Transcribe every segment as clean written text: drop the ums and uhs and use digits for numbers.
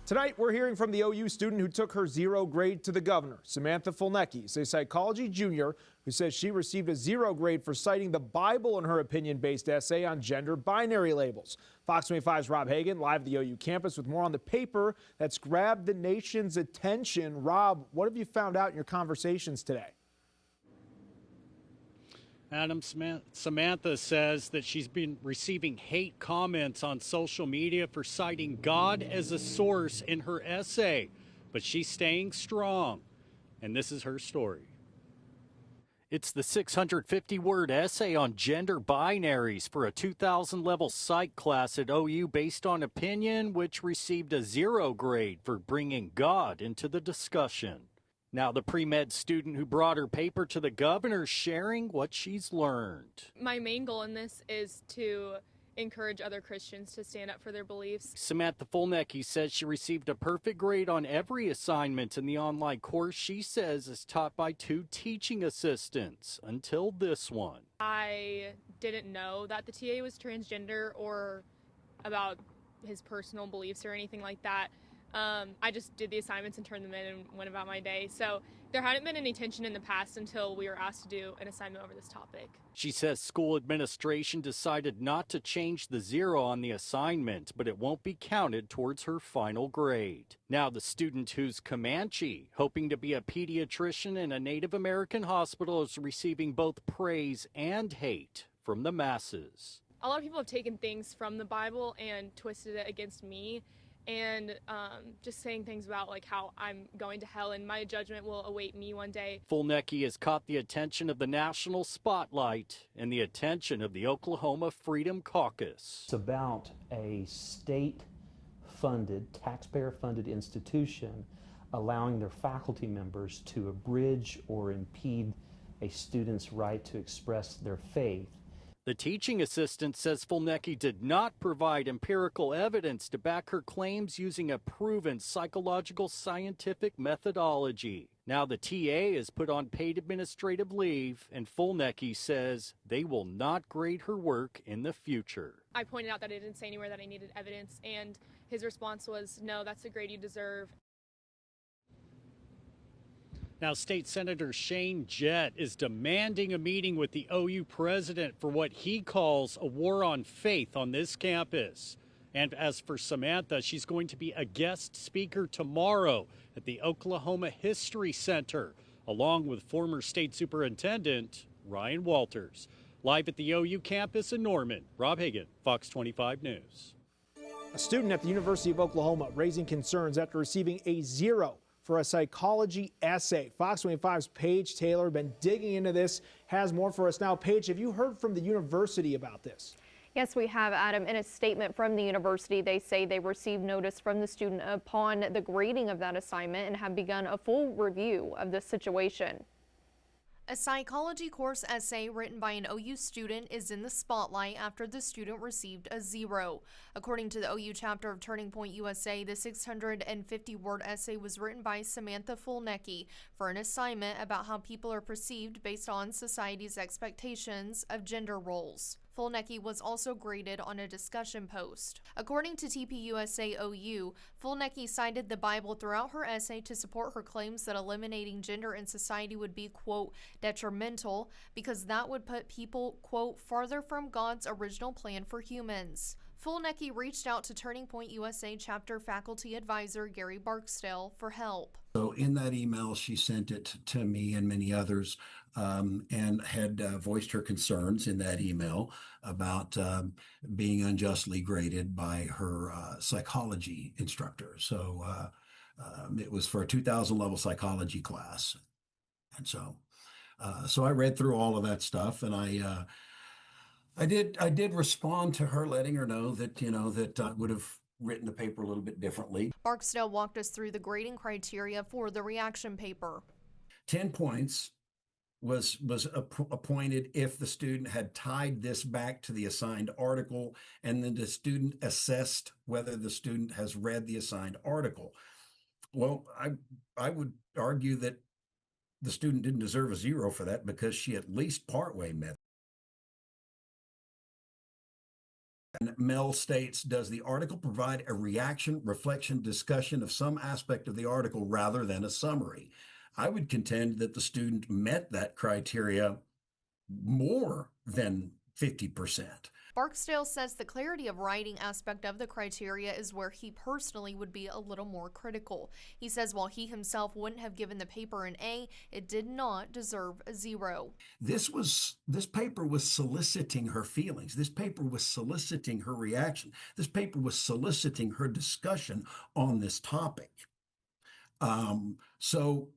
Tonight, we're hearing from the OU student who took her 0 grade to the governor. Samantha Fulnecky is a psychology junior who says she received a 0 grade for citing the Bible in her opinion-based essay on gender binary labels. Fox 25's Rob Hagan live at the OU campus with more on the paper that's grabbed the nation's attention. Rob, what have you found out in your conversations today? Adam, Samantha says that she's been receiving hate comments on social media for citing God as a source in her essay, but she's staying strong. And this is her story. It's the 650-word essay on gender binaries for a 2000 level psych class at OU based on opinion, which received a 0 grade for bringing God into the discussion. Now, the pre-med student who brought her paper to the governor sharing what she's learned. My main goal in this is to encourage other Christians to stand up for their beliefs. Samantha Fulnecky says she received a perfect grade on every assignment in the online course she says is taught by 2 teaching assistants until this one. I didn't know that the TA was transgender or about his personal beliefs or anything like that. I just did the assignments and turned them in and went about my day. So there hadn't been any tension in the past until we were asked to do an assignment over this topic. She says school administration decided not to change the 0 on the assignment, but it won't be counted towards her final grade. Now the student who's Comanche, hoping to be a pediatrician in a Native American hospital, is receiving both praise and hate from the masses. A lot of people have taken things from the Bible and twisted it against me. And just saying things about like how I'm going to hell and my judgment will await me one day. Fulnecky has caught the attention of the national spotlight and the attention of the Oklahoma Freedom Caucus. It's about a state-funded, taxpayer-funded institution allowing their faculty members to abridge or impede a student's right to express their faith. The teaching assistant says Fulnecky did not provide empirical evidence to back her claims using a proven psychological scientific methodology. Now the TA is put on paid administrative leave, and Fulnecky says they will not grade her work in the future. I pointed out that I didn't say anywhere that I needed evidence, and his response was, no, that's the grade you deserve. Now, State Senator Shane Jett is demanding a meeting with the OU president for what he calls a war on faith on this campus. And as for Samantha, she's going to be a guest speaker tomorrow at the Oklahoma History Center, along with former State Superintendent Ryan Walters. Live at the OU campus in Norman, Rob Hagan, Fox 25 News. A student at the University of Oklahoma raising concerns after receiving a 0 for a psychology essay. Fox 25's Paige Taylor been digging into this, has more for us now. Paige, have you heard from the university about this? Yes, we have, Adam. In a statement from the university, they say they received notice from the student upon the grading of that assignment and have begun a full review of the situation. A psychology course essay written by an OU student is in the spotlight after the student received a 0. According to the OU chapter of Turning Point USA, the 650-word essay was written by Samantha Fulnecky for an assignment about how people are perceived based on society's expectations of gender roles. Fulnecky was also graded on a discussion post. According to TPUSA OU, Fulnecky cited the Bible throughout her essay to support her claims that eliminating gender in society would be, quote, detrimental because that would put people, quote, farther from God's original plan for humans. Fulnecky reached out to Turning Point USA chapter faculty advisor Gary Barksdale for help. So in that email, she sent it to me and many others and had voiced her concerns in that email about being unjustly graded by her psychology instructor. So it was for a 2000 level psychology class. And so I read through all of that stuff, and I did respond to her, letting her know that, that I would have written the paper a little bit differently. Barksdale walked us through the grading criteria for the reaction paper. 10 points was appointed if the student had tied this back to the assigned article, and then the student assessed whether the student has read the assigned article. Well, I would argue that the student didn't deserve a 0 for that because she at least partway met And Mel states, does the article provide a reaction, reflection, discussion of some aspect of the article rather than a summary? I would contend that the student met that criteria more than 50%. Barksdale says the clarity of writing aspect of the criteria is where he personally would be a little more critical. He says while he himself wouldn't have given the paper an A, it did not deserve a 0. This paper was soliciting her feelings. This paper was soliciting her reaction. This paper was soliciting her discussion on this topic. So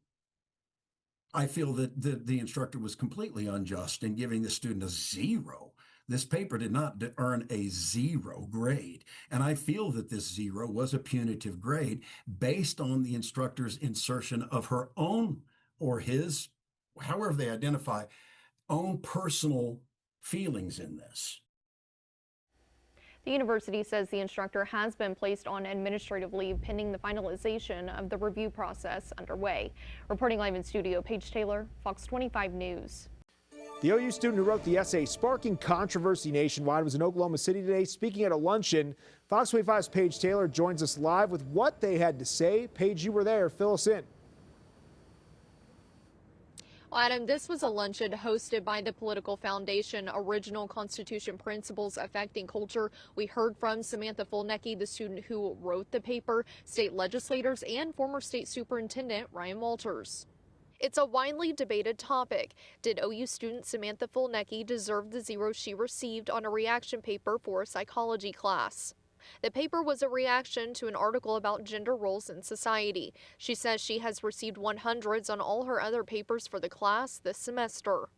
I feel that the instructor was completely unjust in giving the student a 0. This paper did not earn a 0 grade. And I feel that this 0 was a punitive grade based on the instructor's insertion of her own or his, however they identify, own personal feelings in this. The university says the instructor has been placed on administrative leave pending the finalization of the review process underway. Reporting live in studio, Paige Taylor, Fox 25 News. The OU student who wrote the essay sparking controversy nationwide was in Oklahoma City today speaking at a luncheon. Fox 25's Paige Taylor joins us live with what they had to say. Paige, you were there. Fill us in. Well, Adam, this was a luncheon hosted by the Political Foundation Original Constitution Principles Affecting Culture. We heard from Samantha Fulnecky, the student who wrote the paper, state legislators, and former state superintendent Ryan Walters. It's a widely debated topic. Did OU student Samantha Fulnecky deserve the 0 she received on a reaction paper for a psychology class? The paper was a reaction to an article about gender roles in society. She says she has received 100s on all her other papers for the class this semester.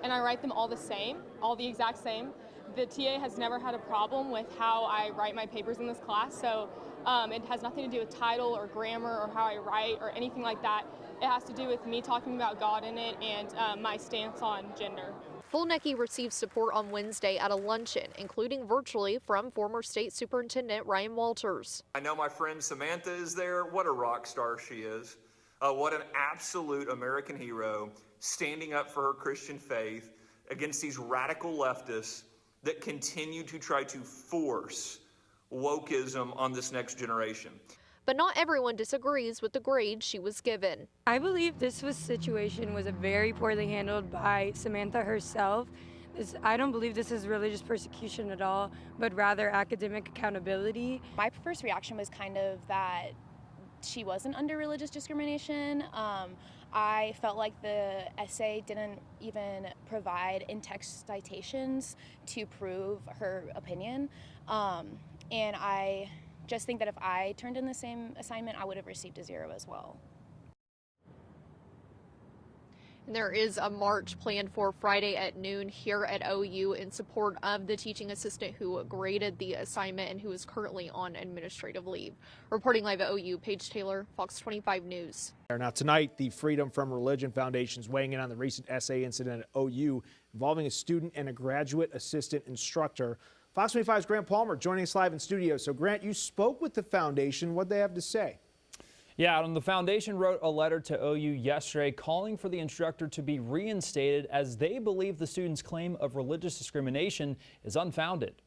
And I write them all the same, all the exact same. The TA has never had a problem with how I write my papers in this class, so it has nothing to do with title or grammar or how I write or anything like that. It has to do with me talking about God in it and my stance on gender. Fulnecky received support on Wednesday at a luncheon, including virtually from former state superintendent Ryan Walters. I know my friend Samantha is there. What a rock star she is. What an absolute American hero, standing up for her Christian faith against these radical leftists that continue to try to force wokeism on this next generation. But not everyone disagrees with the grade she was given. I believe this situation was very poorly handled by Samantha herself. I don't believe this is religious persecution at all, but rather academic accountability. My first reaction was kind of that she wasn't under religious discrimination. I felt like the essay didn't even provide in-text citations to prove her opinion. And I just think that if I turned in the same assignment, I would have received a 0 as well. And there is a march planned for Friday at noon here at OU in support of the teaching assistant who graded the assignment and who is currently on administrative leave. Reporting live at OU, Paige Taylor, Fox 25 News. Now tonight, the Freedom from Religion Foundation is weighing in on the recent essay incident at OU involving a student and a graduate assistant instructor. Fox 25's Grant Palmer joining us live in studio. So Grant, you spoke with the foundation. What they have to say? Yeah, Adam, the foundation wrote a letter to OU yesterday calling for the instructor to be reinstated as they believe the student's claim of religious discrimination is unfounded.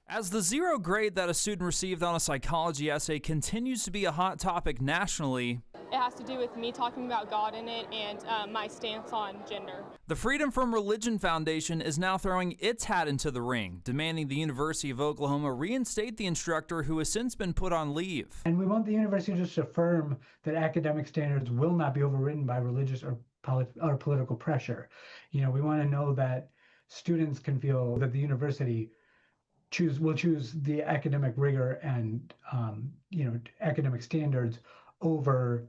As the 0 grade that a student received on a psychology essay continues to be a hot topic nationally, It has to do with me talking about God in it and my stance on gender. the Freedom from Religion Foundation is now throwing its hat into the ring, demanding the University of Oklahoma reinstate the instructor who has since been put on leave. And we want the university to just affirm that academic standards will not be overridden by religious or political pressure. You know, we want to know that students can feel that the university will choose the academic rigor and academic standards over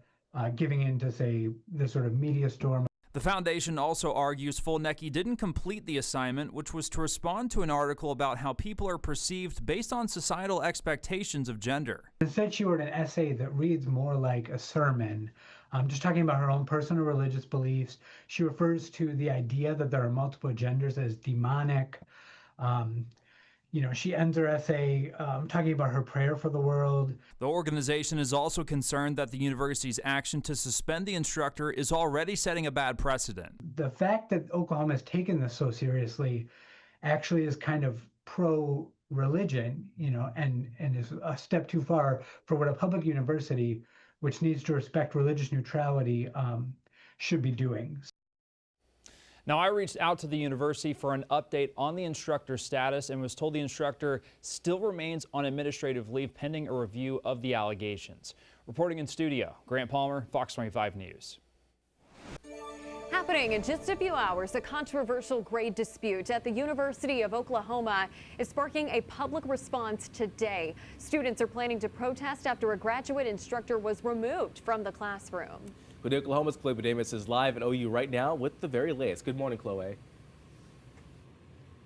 giving in to, say, the sort of media storm. The foundation also argues Fulnecky didn't complete the assignment, which was to respond to an article about how people are perceived based on societal expectations of gender. Instead, she wrote an essay that reads more like a sermon, just talking about her own personal religious beliefs. She refers to the idea that there are multiple genders as demonic. She ends her essay talking about her prayer for the world. The organization is also concerned that the university's action to suspend the instructor is already setting a bad precedent. The fact that Oklahoma has taken this so seriously actually is kind of pro religion, and is a step too far for what a public university, which needs to respect religious neutrality, should be doing. Now, I reached out to the university for an update on the instructor's status and was told the instructor still remains on administrative leave pending a review of the allegations. Reporting in studio, Grant Palmer, Fox 25 News. Happening in just a few hours, a controversial grade dispute at the University of Oklahoma is sparking a public response today. Students are planning to protest after a graduate instructor was removed from the classroom. With Oklahoma's Chloe Budamus is live at OU right now with the very latest. Good morning, Chloe.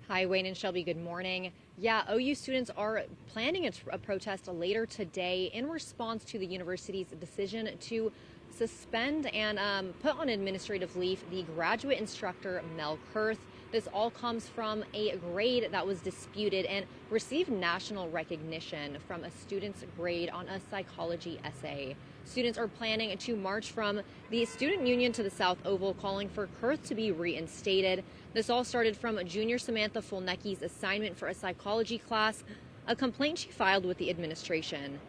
Hi, Wayne and Shelby. Good morning. Yeah, OU students are planning a protest later today in response to the university's decision to suspend and put on administrative leave the graduate instructor, Mel Kurth. This all comes from a grade that was disputed and received national recognition from a student's grade on a psychology essay. Students are planning to march from the student union to the South Oval, calling for Kurth to be reinstated. This all started from junior Samantha Fulnecky's assignment for a psychology class, a complaint she filed with the administration.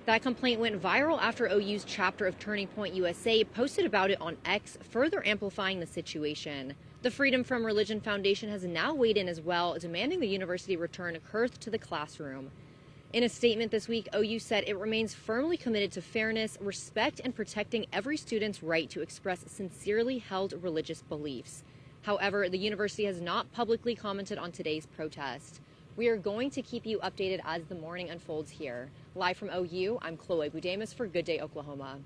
That complaint went viral after OU's chapter of Turning Point USA posted about it on X, further amplifying the situation. The Freedom from Religion Foundation has now weighed in as well, demanding the university return Kurth to the classroom. In a statement this week, OU said it remains firmly committed to fairness, respect, and protecting every student's right to express sincerely held religious beliefs. However, the university has not publicly commented on today's protest. We are going to keep you updated as the morning unfolds here. Live from OU, I'm Chloe Budamus for Good Day Oklahoma.